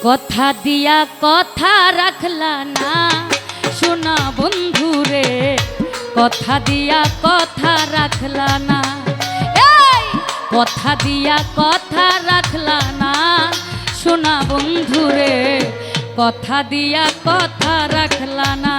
কথা দিয়া কথা রাখলা না সোনা বন্ধু রে, কথা দিয়া কথা রাখলা না, এই কথা দিয়া কথা রাখলা না সোনা বন্ধু রে, কথা দিয়া কথা রাখলা না।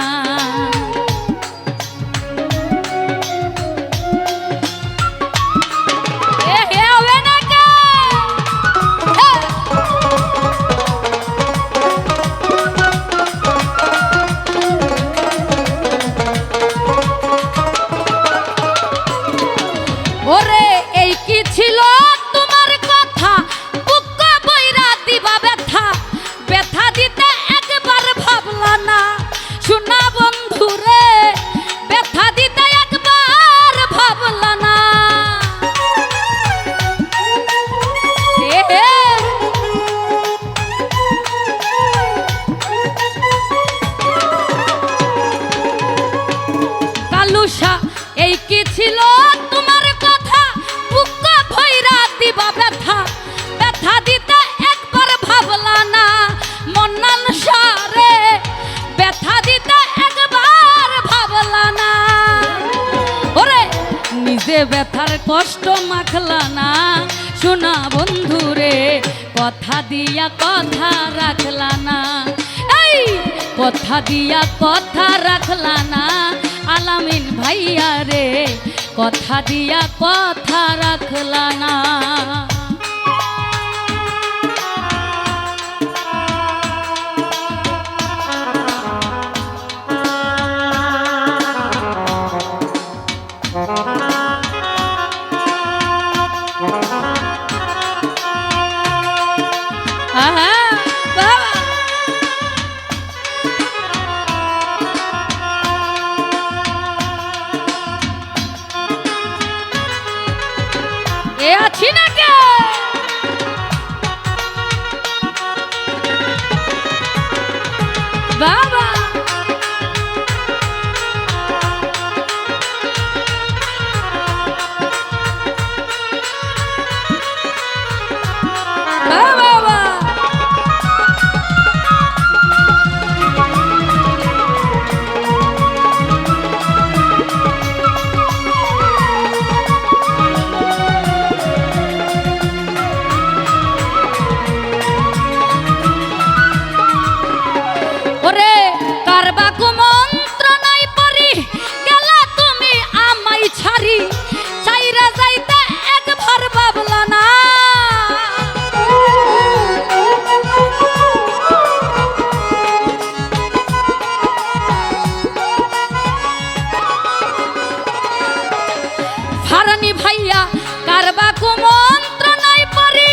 ওরে এই কি ছিল তোমার কথা, বুক বইরা দিবা ব্যথা, ব্যথা দিতে একবার ভাবলা না সোনা বন্ধু রে, ব্যথা দিতে একবার ভাবলা না। কালুসা এই কি ছিল তোমার কথা, বুক ভইরা দিবা ব্যথা, ব্যথা দিতে একবার ভাবলা না মন্নান সারে, ব্যথা দিতে একবার ভাবলা না। ওরে নিজে ব্যথার কষ্ট মাখলা না সোনা বন্ধু রে, কথা দিয়া কথা রাখলা না, এই কথা দিয়া কথা রাখলা না আলামিন ভাইয়া রে, কথা দিয়া কথা রাখলা না। এ আছি না কে বাবা, ভাইয়া কারবা কুমন্ত্রণাই পরি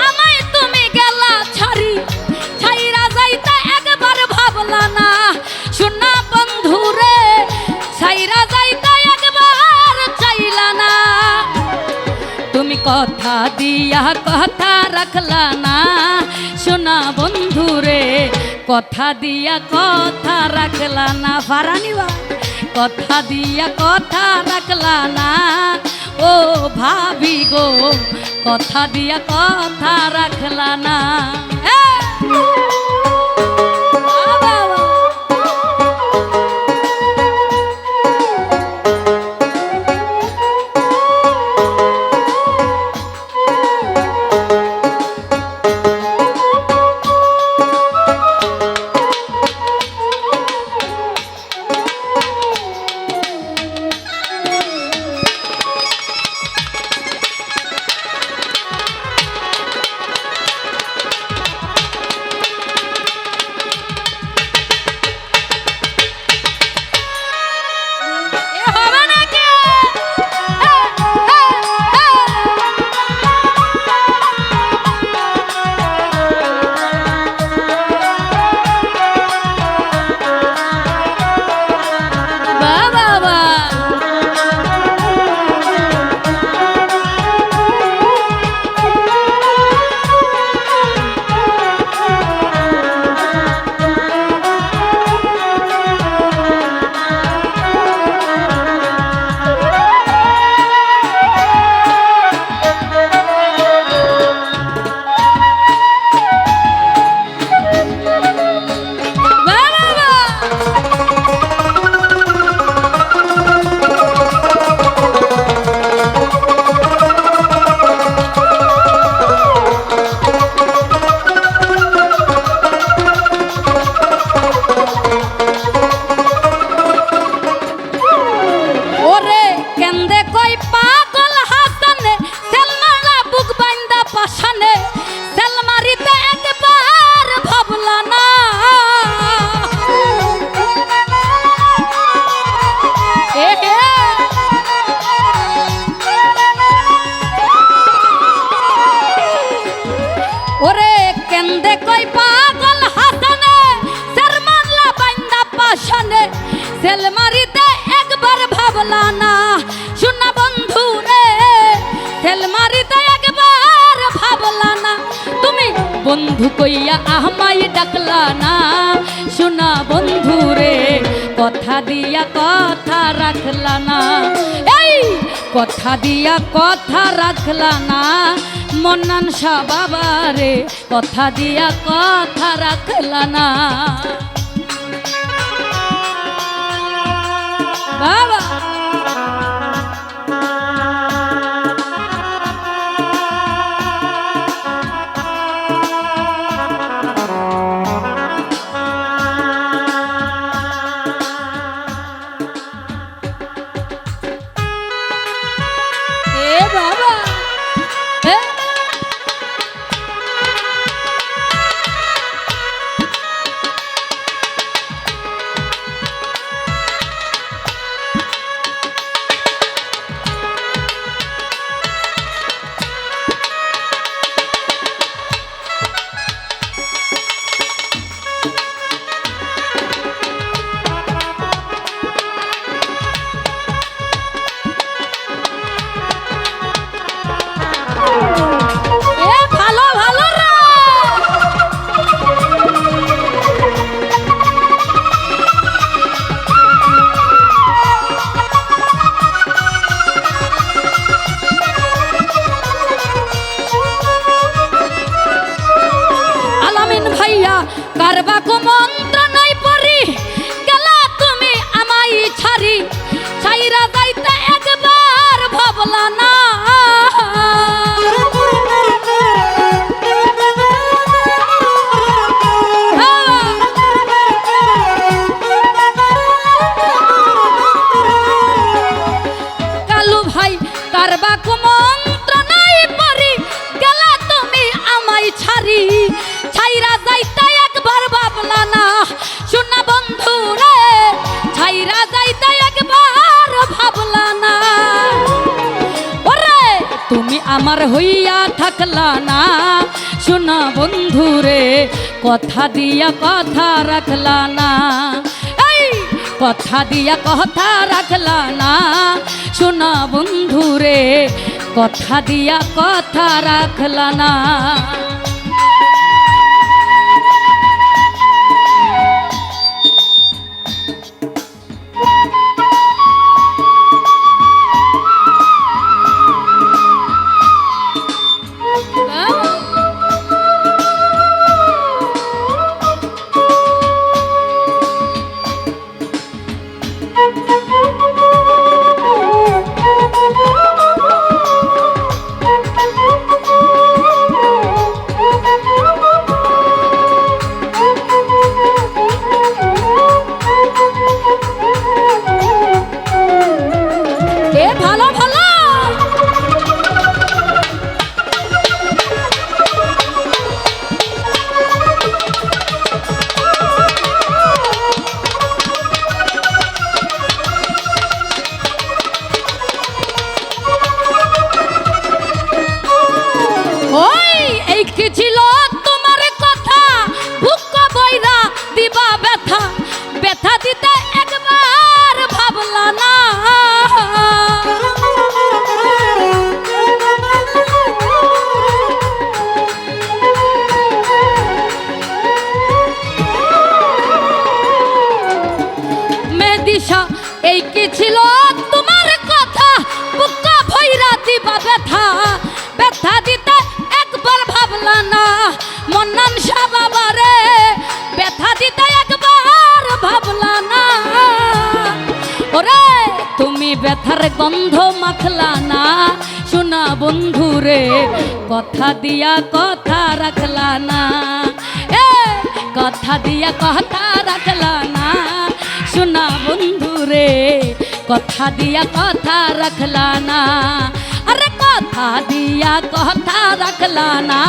আমায় তুমি গেলা ছাড়ি, ছাইরা যাইতে একবার ভাবলা না সোনা বন্ধু রে, ছাইরা যাইতে একবার চাইলা না। তুমি কথা দিয়া কথা রাখলা না সোনা বন্ধু রে, কথা দিয়া কথা রাখলা না ফারানিবা, কথা দিয়া কথা রাখলা না ও ভাবি গো, কথা দিয়া কথা রাখলা না। সেল মারিতে একবার ভাবলা না শোনা বন্ধু রে সেল মারিতে একবার ভাবলা না তুমি বন্ধু কইয়া আমায় ডাকলা না শোনা বন্ধু রে কথা দিয়া কথা রাখলা না এই কথা দিয়া কথা রাখলা না মন্নান শাহ বাবা রে কথা দিয়া কথা রাখলা না বাবা এ বাবা এ ভালো ভালো রে আলামিন ভাইয়া কারবা কো মন্ত্র নাই পড়ি গেলা তুমি আমায় ছাড়ি ছাইরা যাইতে একবার ভাবলা না কালু ভাই কারবা কো মন্ত্র নাই পড়ি গেলা তুমি আমায় ছাড়ি ছাইরা যাইতে একবার ভাবলা না শোনা বন্ধু রে ছাইরা যাইতে একবার ভাবলা না ওরে তুমি আমার হইয়া থাকলা না শোনা বন্ধু রে কথা দিয়া কথা রাখলা না এই কথা দিয়া কথা রাখলা না শোনা বন্ধু রে কথা দিয়া কথা রাখলা না ভালো ভালো ওই এই কি ছিল তোমার কথা বুক বইরা দিবা ব্যথা ব্যথা দিতে একবার ভাবলা না মেদিশা এই কি ছিল তোমার কথা বুক ভইরা দিবা ব্যথা ব্যথা দিতে একবার ভাবলা না মন্নান শাহ বাবা রে ব্যথা দিতে একবার ভাবলা না ওরে তুমি ব্যথার গন্ধ মাখলা না শোনা বন্ধু রে কথা দিয়া কথা রাখলা না এ কথা দিয়া কথা রাখলা না শোনা বন্ধু রে কথা দিয়া কথা রাখলা না अरे कथा दिया कथा रखला ना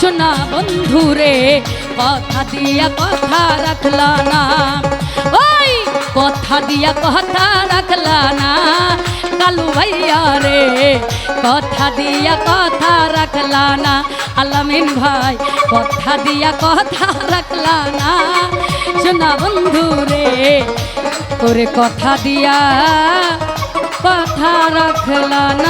सुना बंधु रे कथा दिया कथा रखला ना ओई कथा दिया कथा रखला ना कालू भैया रे कथा दिया कथा रखला ना आलमीन भाई कथा दिया कथा रखला ना सुना बंधु रे ওরে কথা দিয়া কথা রাখলা না।